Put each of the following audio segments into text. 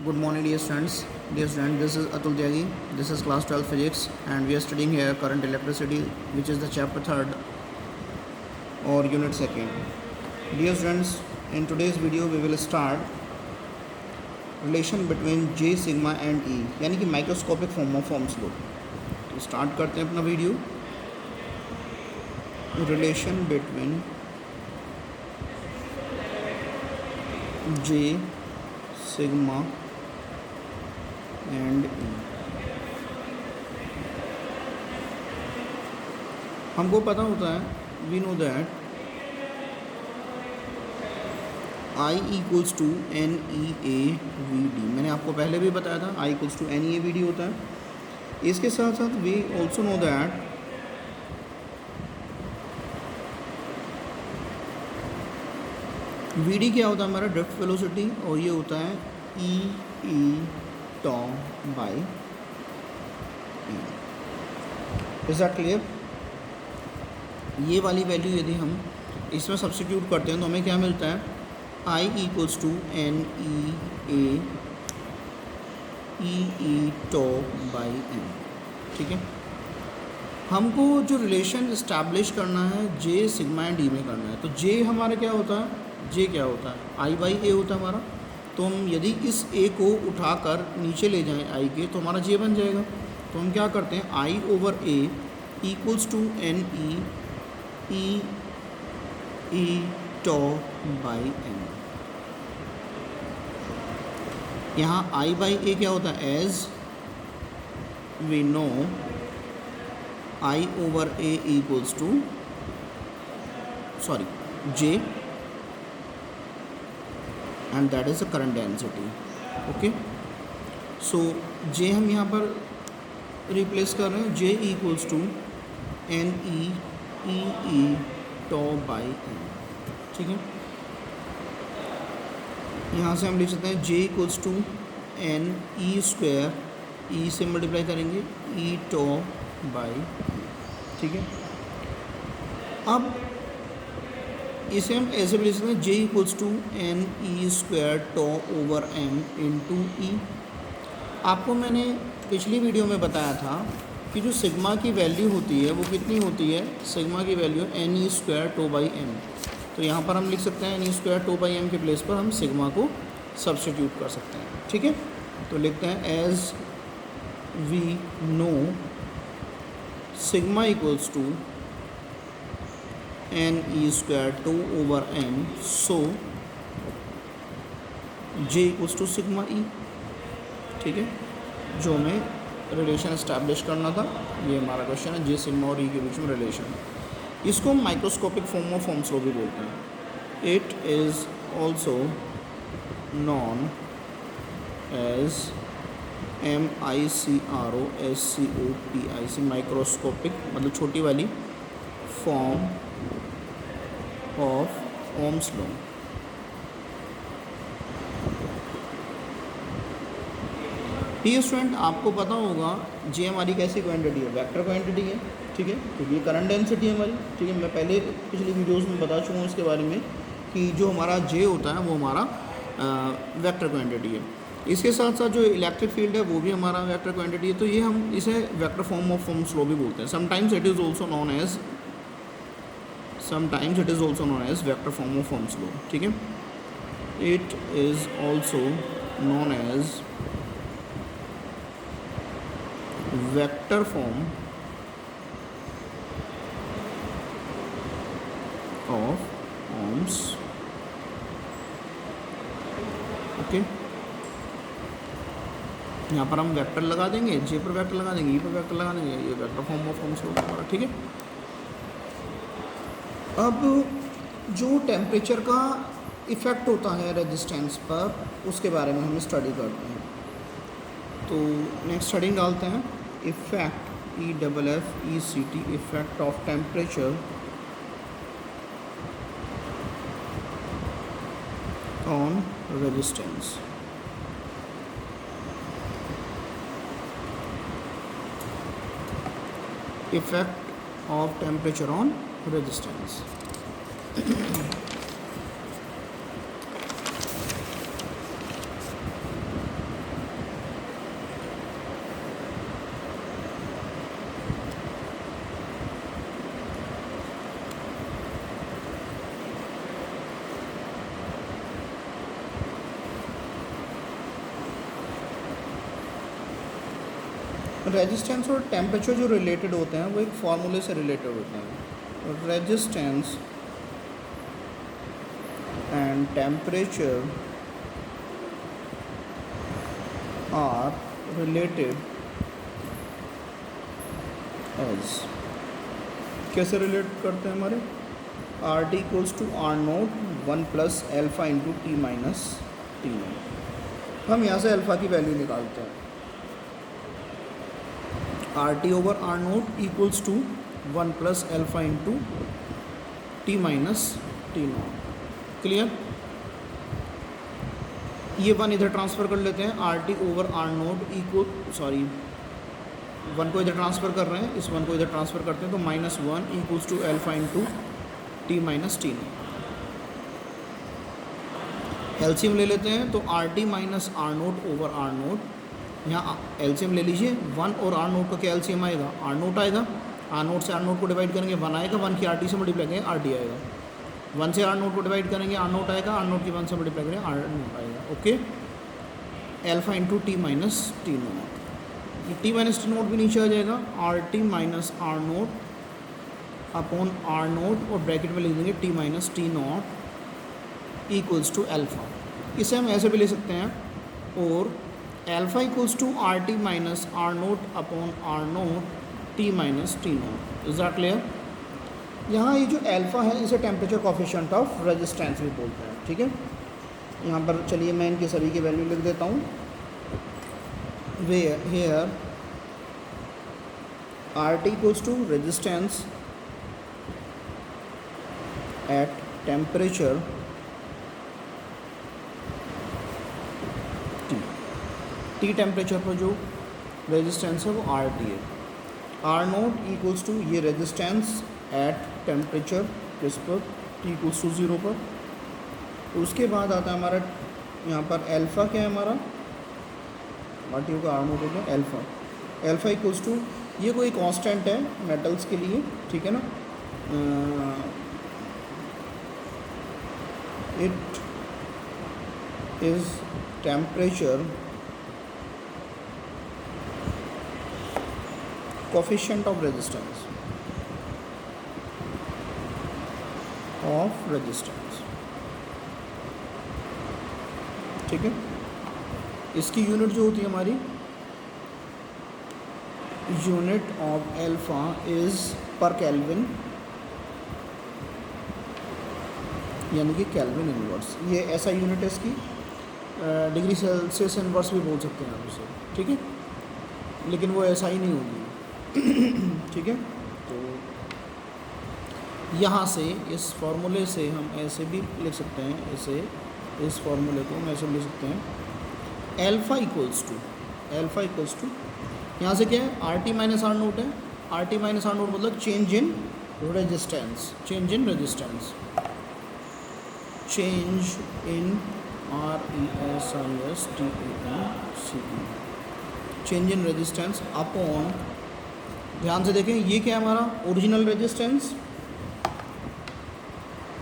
Good morning, dear students. Dear student, this is Atul Tyagi. This is class 12 physics, and we are studying here current electricity, which is the chapter 3rd or unit 2nd. Dear students, in today's video we will start relation between J, sigma and E, यानी कि microscopic form of forms लो. तो start करते हैं अपना video. Relation between J, sigma and E. हमको पता होता है, we know that I equals to N e a v d. मैंने आपको पहले भी बताया था I equals to N e a v d होता है. इसके साथ साथ we also know that v d क्या होता है हमारा ड्रिफ्ट वेलोसिटी, और ये होता है E tau by E. Is that clear? ये वाली वैल्यू यदि हम इसमें सब्स्टिट्यूट करते हैं तो हमें क्या मिलता है, I equals to N E tau by N. ठीक है. हमको जो रिलेशन इस्टेब्लिश करना है जे सिग्मा एंड डी में करना है. तो जे हमारा क्या होता है, जे क्या होता है, आई बाई ए होता है हमारा. तो हम यदि इस ए को उठाकर नीचे ले जाएं आई के, तो हमारा जे बन जाएगा. तो हम क्या करते हैं, I over A equals to N E tau by n. यहाँ आई बाई ए क्या होता है, as we know I over A equals to J, and that is the current density. okay, so J हम यहाँ पर replace कर रहे हैं, J equals to N E tau by N. ठीक है. यहाँ से हम लिख सकते हैं J equals to N E square, E से मल्टीप्लाई करेंगे ई टॉ बाई. ठीक है. अब इसे हम ऐसे भी लिख सकते हैं, J equals to N E square tau over M into E. आपको मैंने पिछली वीडियो में बताया था कि जो सिग्मा की वैल्यू होती है वो कितनी होती है, सिग्मा की value n E square tau by m. तो यहाँ पर हम लिख सकते हैं n E square tau by m के प्लेस पर हम सिग्मा को सब्स्टिट्यूट कर सकते हैं. ठीक है. तो लिखते हैं as we know sigma equals to N E square tau over m, so J equals to sigma E. ठीक है. जो हमें रिलेशन इस्टेब्लिश करना था, ये हमारा क्वेश्चन है, जे सिग्मा और ई के बीच में रिलेशन. इसको हम microscopic form of forms law भी बोलते हैं. It is also known as MICROSCOPIC, microscopic मतलब छोटी वाली form of Ohm's law. Dear student, आपको पता होगा जे हमारी कैसी क्वांटिटी है, वेक्टर क्वांटिटी है. ठीक है. क्योंकि ये करंट डेंसिटी है हमारी. ठीक है. मैं पहले पिछली वीडियोस में बता चुका हूँ इसके बारे में कि जो हमारा जे होता है वो हमारा वेक्टर क्वांटिटी है. इसके साथ साथ जो इलेक्ट्रिक फील्ड है वो भी हमारा वेक्टर क्वांटिटी है. तो ये हम इसे vector form of forms law भी बोलते हैं. Sometimes it is also known as vector form of forms law. ठीक है. It is also known as vector form of forms. Okay. यहाँ पर हम वेक्टर लगा देंगे, जे पर वेक्टर लगा देंगे, ई पर वेक्टर लगा देंगे, ये वेक्टर फॉर्म ऑफ फॉर्म्स होगा हमारा. ठीक है. अब जो टेम्परेचर का इफ़ेक्ट होता है रेजिस्टेंस पर, उसके बारे में हम स्टडी करते हैं. तो नेक्स्ट हेडिंग डालते हैं, effect EFFECT, effect of temperature on resistance. effect of temperature on resistance. Resistance और टेम्परेचर जो रिलेटेड होते हैं वो एक फार्मूले से रिलेटेड होते हैं। Resistance and temperature are related as, कैसे रिलेट करते हैं हमारे, R T equals to R naught 1 plus alpha into T minus T naught. हम यहाँ से अल्फ़ा की वैल्यू निकालते हैं, R T over R naught equals to 1 plus alpha into T minus T naught. Clear? ये 1 इधर ट्रांसफ़र कर लेते हैं, R T over R naught equal, sorry 1 को इधर ट्रांसफ़र कर रहे हैं, इस 1 को इधर ट्रांसफ़र करते हैं तो -1 equals to alpha into T minus T naught. LCM ले लेते हैं तो R T minus R naught over R naught, यहाँ एलसीएम ले लीजिए, 1 और आर नोट का क्या एलसीएम आएगा, आर नोट आएगा, आर नोट से आर नोट को डिवाइड करेंगे 1 आएगा, 1 की आर टी से मल्टीप्लाई करेंगे आर टी आएगा, 1 से आर नोट को डिवाइड करेंगे आर नोट आएगा, आर नोट की 1 से मल्टीप्लाई करेंगे आर नोट आएगा। Okay, alpha into T minus T naught, ये टी माइनस टी नोट भी नीचे आ जाएगा, R T minus R naught upon R note और ब्रैकेट में लिख देंगे T minus T naught equals to alpha. इसे हम ऐसे भी ले सकते हैं, और alpha equals to R T minus R naught upon R naught T minus T naught. Is that clear? यहाँ ये जो एल्फ़ा है इसे टेम्परेचर कोफिशिएंट ऑफ रेजिस्टेंस भी बोलते हैं। ठीक है, यहाँ पर चलिए मैं इनकी सभी की वैल्यू लिख देता हूँ। where here RT equals to resistance at temperature T temperature पर जो रेजिस्टेंस है वो RT है। R नोट इक्वल्स टू ये रेजिस्टेंस एट टेम्परेचर किस पर, T इक्वल्स टू 0 पर। उसके बाद आता है हमारा यहाँ पर एल्फ़ा, क्या है हमारा RT का आर नोट हो गया एल्फ़ा, एल्फ़ा इक्वल्स टू ये कोई कांस्टेंट है मेटल्स के लिए, ठीक है ना, it is temperature coefficient of resistance ठीक है। इसकी यूनिट जो होती है हमारी, यूनिट ऑफ एल्फ़ा इज़ पर केल्विन, यानी कि केल्विन इनवर्स, ये ऐसा यूनिट है इसकी। डिग्री सेल्सियस इनवर्स भी बोल सकते हैं आप उसे, ठीक है, लेकिन वो ऐसा ही नहीं होगी। ठीक है, तो यहाँ से इस फॉर्मूले से हम ऐसे भी लिख सकते हैं, ऐसे इस फॉर्मूले को हम ऐसे लिख सकते हैं, एल्फ़ा इक्वल्स टू यहाँ से क्या है, R T minus R nought है, R T minus R nought मतलब change in resistance, change in resistance, change in RESISTANCE, change in resistance upon, ध्यान से देखें ये क्या है हमारा original resistance,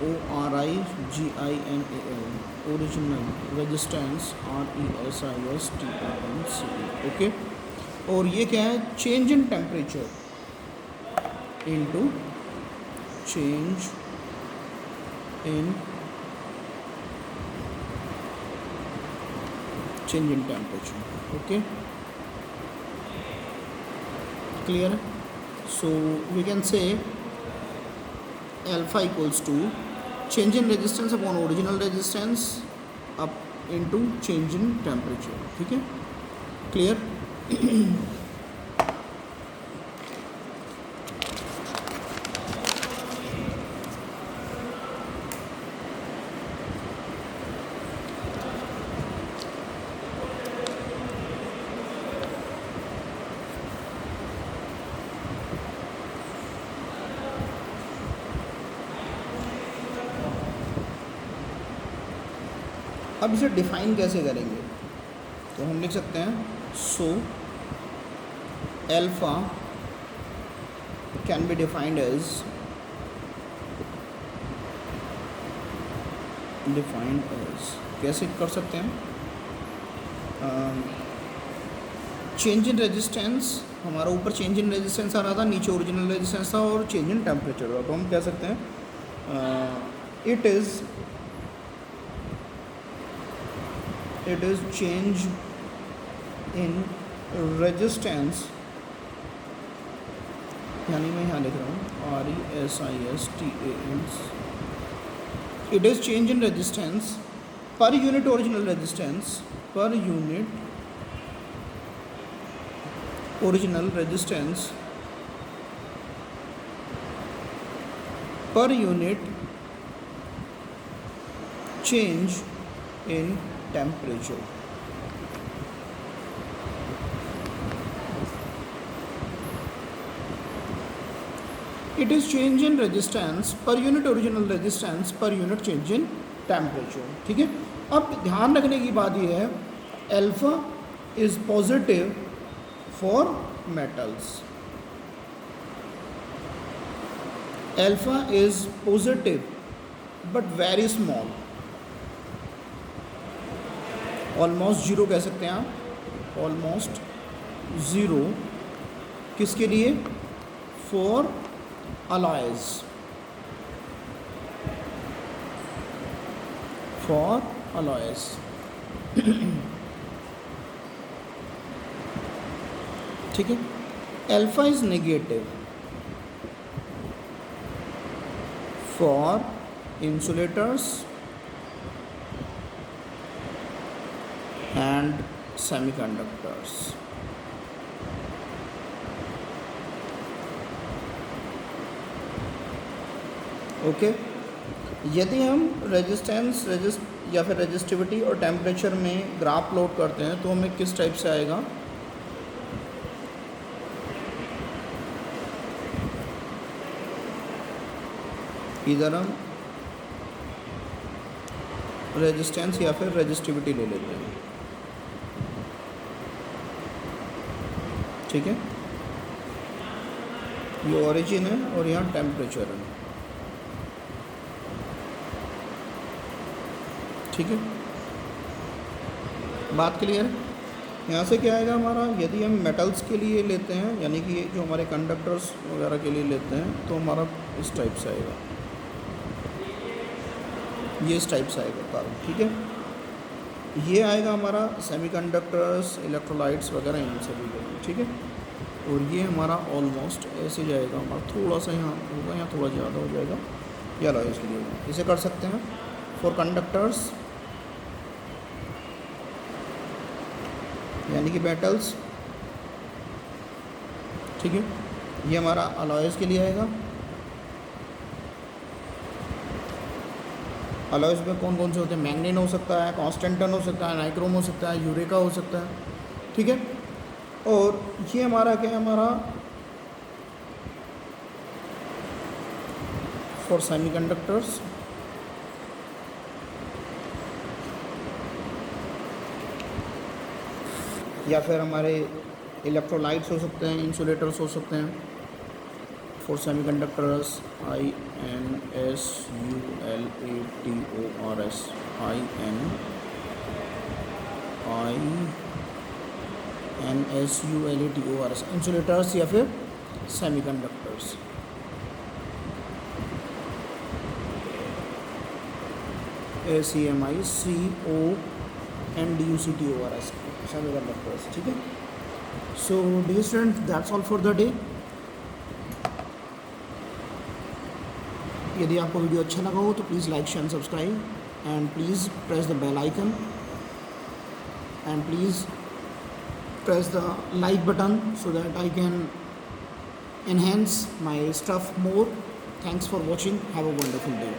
ORIGINAL, original resistance RESISTANCE, okay. और ये क्या है, change in temperature into change in temperature, okay, clear है। So we can say alpha equals to change in resistance upon original resistance up into change in temperature, ठीक है, clear. अब इसे define कैसे करेंगे, तो हम लिख सकते हैं, so alpha can be defined as कैसे कर सकते हैं, चेंज इन रेजिस्टेंस, हमारा ऊपर चेंज इन रेजिस्टेंस आ रहा था, नीचे ओरिजिनल रेजिस्टेंस था और चेंज इन टेम्परेचर था। तो हम कह सकते हैं it is change in resistance, यानी मैं यहाँ लिख रहा हूँ RESISTANS, it is change in resistance per unit original resistance, per unit original resistance, per unit change in temperature. It is change in resistance per unit original resistance per unit change in temperature. ठीक है, अब ध्यान रखने की बात यह है, alpha is positive for metals, alpha is positive but very small, almost zero कह सकते हैं आप, ऑलमोस्ट ज़ीरो, किसके लिए? For alloys, for alloys। ठीक है, alpha is negative for insulators and semiconductors. Okay, यदि हम रेजिस्टेंस या फिर रेजिस्टिविटी और टेम्परेचर में ग्राफ प्लॉट करते हैं तो हमें किस टाइप से आएगा? इधर हम रेजिस्टेंस या फिर रेजिस्टिविटी ले लेते हैं। ठीक है, ये ओरिजिन है और यहाँ टेम्परेचर है। ठीक है, बात क्लियर है? यहाँ से क्या आएगा हमारा, यदि हम मेटल्स के लिए लेते हैं, यानी कि जो हमारे कंडक्टर्स वगैरह के लिए लेते हैं, तो हमारा इस टाइप से आएगा, ये इस टाइप से आएगा कार्बन। ठीक है, ये आएगा हमारा सेमीकंडक्टर्स, इलेक्ट्रोलाइट्स वगैरह इन सभी के लिए। ठीक है, और ये हमारा ऑलमोस्ट ऐसे जाएगा, हमारा थोड़ा सा यहाँ होगा, यहाँ थोड़ा ज़्यादा हो जाएगा, या लो इसके लिए इसे कर सकते हैं फॉर कंडक्टर्स, यानी कि मेटल्स। ठीक है, ये हमारा अलॉयज़ के लिए आएगा। अलॉयज़ में कौन कौन से होते हैं? मैंगनीन हो सकता है, कॉन्स्टेंटन हो सकता है, नाइक्रोम हो सकता है, यूरेका हो सकता है। ठीक है, और ये हमारा क्या है, हमारा फॉर सेमीकंडक्टर्स, या फिर हमारे इलेक्ट्रोलाइट्स हो सकते हैं, इंसुलेटर्स हो सकते हैं for semiconductors, INSULATORS, INSULATORS, insulators या फिर सेमीकंडक्टर्स। SEMICONDUCTORS, semiconductors. ठीक है, so dear student, that's all for the day. यदि आपको वीडियो अच्छा लगा हो तो please like share and subscribe, and please press the bell icon, and please press the like button so that I can enhance my stuff more. Thanks for watching. Have a wonderful day.